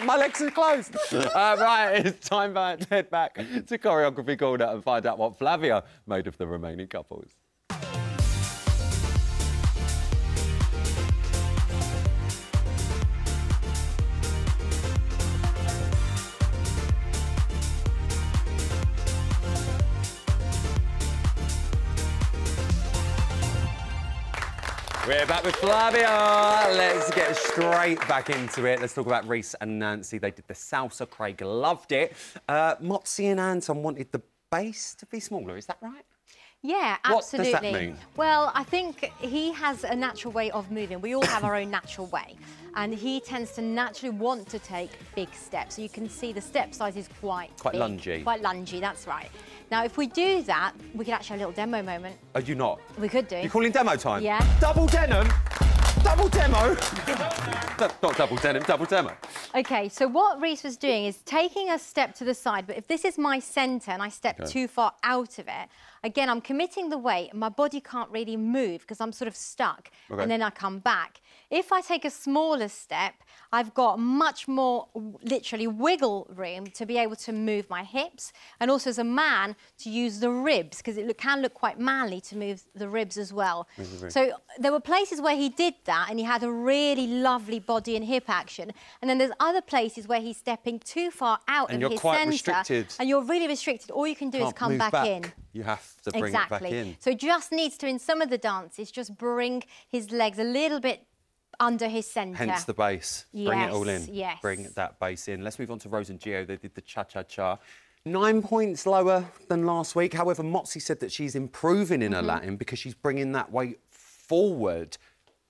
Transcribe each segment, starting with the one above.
My legs are closed. Right, it's time to head back to Choreography Corner and find out what Flavia made of the remaining couples. We're back with Flavia. Let's get straight back into it. Let's talk about Reese and Nancy. They did the salsa. Craig loved it. Motzi and Anton wanted the bass to be smaller. Is that right? Yeah, absolutely. What does that mean? Well, I think he has a natural way of moving. We all have our own natural way. And he tends to naturally want to take big steps. So you can see the step size is quite big. Lungy. Quite lungy, that's right. Now, if we do that, we could actually have a little demo moment. Are you not? We could do. You're calling demo time? Yeah. Double denim? Double demo? Not double denim, double demo. OK, so what Reese was doing is taking a step to the side, but if this is my centre and I step too far out of it, again, I'm committing the weight and my body can't really move because I'm sort of stuck, and then I come back. If I take a smaller step, I've got much more, literally, wiggle room to be able to move my hips, and also as a man, to use the ribs, because it can look quite manly to move the ribs as well. So there were places where he did that, and he had a really lovely body and hip action, and then there's other places where he's stepping too far out of his centre. And you're quite restricted. And you're really restricted. All you can do is come back in. You have to bring it back in. So just needs to, in some of the dances, just bring his legs a little bit under his centre. Hence the bass. Yes, bring it all in. Yes. Bring that bass in. Let's move on to Rose and Gio. They did the cha-cha-cha. 9 points lower than last week. However, Motzi said that she's improving in her Latin because she's bringing that weight forward.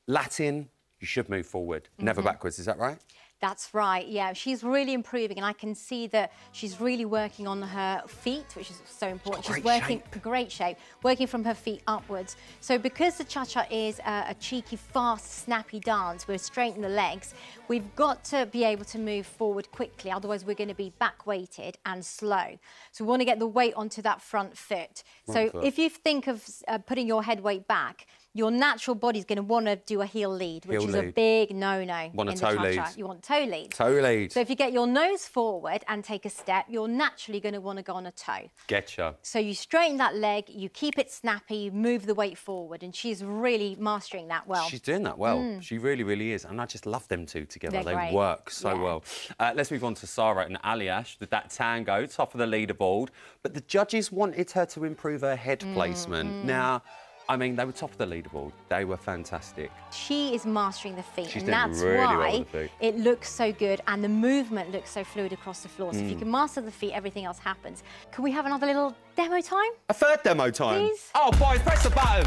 Latin, you should move forward, never backwards. Is that right? That's right, yeah. She's really improving, and I can see that she's really working on her feet, which is so important. She's working great shape, working from her feet upwards. So because the cha-cha is a cheeky, fast, snappy dance, we're straightening the legs, we've got to be able to move forward quickly, otherwise we're going to be back-weighted and slow. So we want to get the weight onto that front foot. If you think of putting your head weight back, your natural body's going to want to do a heel lead, which is a big no-no in the cha-cha. You want toe lead. Toe lead. So if you get your nose forward and take a step, you're naturally going to want to go on a toe. Getcha. So you straighten that leg, you keep it snappy, you move the weight forward, and she's really mastering that well. She's doing that well. She really, really is. And I just love them two together. They work so well. Let's move on to Sarah and Aliash with that tango, top of the leaderboard. But the judges wanted her to improve her head placement. Now, I mean, they were top of the leaderboard. They were fantastic. She is mastering the feet, She's and that's really why well with the feet. It looks so good and the movement looks so fluid across the floor. So if you can master the feet, everything else happens. Can we have another little demo time? A third demo time? Please? Oh, boys, press the button.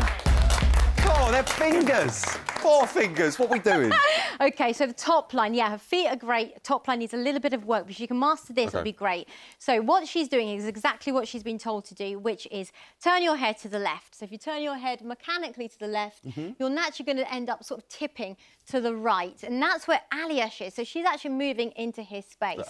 Oh, they're fingers. 4 fingers. What are we doing? OK, so the top line, yeah, her feet are great. Top line needs a little bit of work, but if you can master this, it'll be great. So what she's doing is exactly what she's been told to do, which is turn your head to the left. So if you turn your head mechanically to the left, you're naturally going to end up sort of tipping to the right. And that's where Aliash is. So she's actually moving into his space.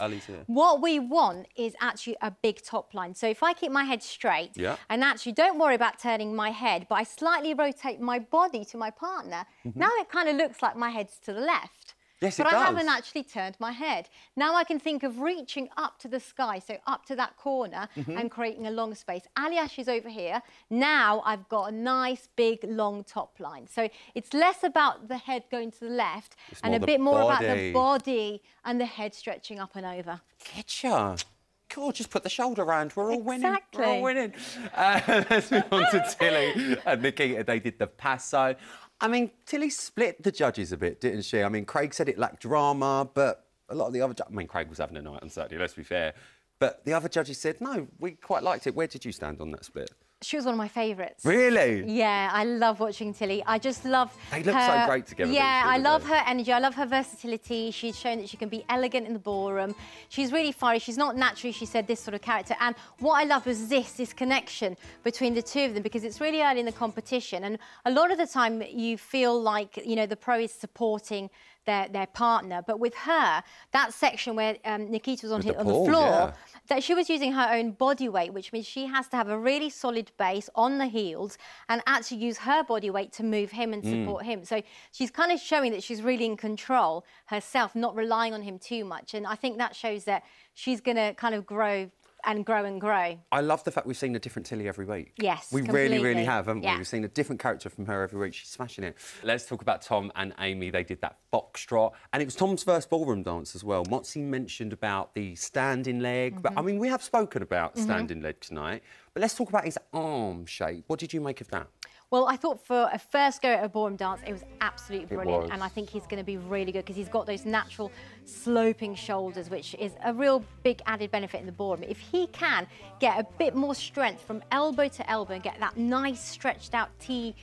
What we want is actually a big top line. So if I keep my head straight and actually don't worry about turning my head, but I slightly rotate my body to my partner, now it kind of looks like my head's to the left. Yes, but it does. I haven't actually turned my head. Now I can think of reaching up to the sky, so up to that corner and creating a long space. Aliash is over here. Now I've got a nice, big, long top line. So it's less about the head going to the left and a bit more about the body and the head stretching up and over. Getcha. Cool, just put the shoulder round. We're all winning. Exactly. We're all winning. Let's move on to Tilly and Nikita. They did the passo. I mean, Tilly split the judges a bit, didn't she? I mean, Craig said it lacked drama, but a lot of the other... I mean, Craig was having a night on Saturday, let's be fair. But the other judges said, no, we quite liked it. Where did you stand on that split? She was one of my favourites. Really? Yeah, I love watching Tilly. I just love They look so great together. Yeah, I love her energy. I love her versatility. She's shown that she can be elegant in the ballroom. She's really fiery. She's not naturally, she said, this sort of character. And what I love was this connection between the two of them, because it's really early in the competition. And a lot of the time you feel like, you know, the pro is supporting their partner. But with her, that section where Nikita was on the pool, floor, that she was using her own body weight, which means she has to have a really solid base on the heels and actually use her body weight to move him and support him. So she's kind of showing that she's really in control herself, not relying on him too much. And I think that shows that she's going to kind of grow and grow and grow. I love the fact we've seen a different Tilly every week. Yes, we completely. really have, haven't we? Yeah. We've seen a different character from her every week. She's smashing it. Let's talk about Tom and Amy. They did that foxtrot, and it was Tom's first ballroom dance as well. Motzi mentioned about the standing leg, but I mean, we have spoken about standing leg tonight, but let's talk about his arm shape. What did you make of that? Well, I thought for a first go at a ballroom dance, it was absolutely brilliant. was. And I think he's going to be really good because he's got those natural sloping shoulders, which is a real big added benefit in the ballroom. If he can get a bit more strength from elbow to elbow and get that nice stretched out T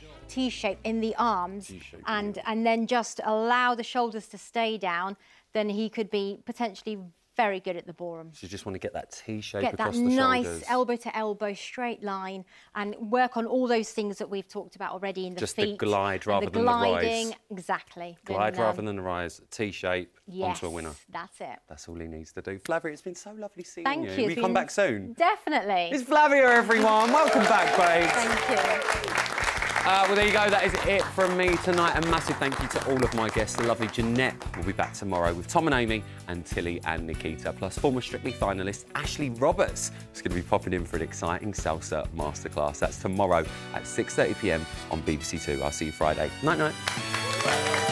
shape in the arms and then just allow the shoulders to stay down, then he could be potentially very good at the ballroom. So you just want to get that T shape Get across that the nice shoulders. elbow to elbow straight line and work on all those things that we've talked about already in the Just feet. the glide rather and than the rise. gliding, exactly. Glide rather than the rise, T shape, yes, onto a winner. That's it. That's all he needs to do. Flavia, it's been so lovely seeing Thank you. Will you come back soon? Definitely. It's Flavia, everyone. Welcome back, babes. Thank you. Well, there you go. That is it from me tonight. A massive thank you to all of my guests. The lovely Janette will be back tomorrow with Tom and Amy and Tilly and Nikita, plus former Strictly finalist Ashley Roberts is going to be popping in for an exciting salsa masterclass. That's tomorrow at 6:30 p.m. on BBC Two. I'll see you Friday. Night, night.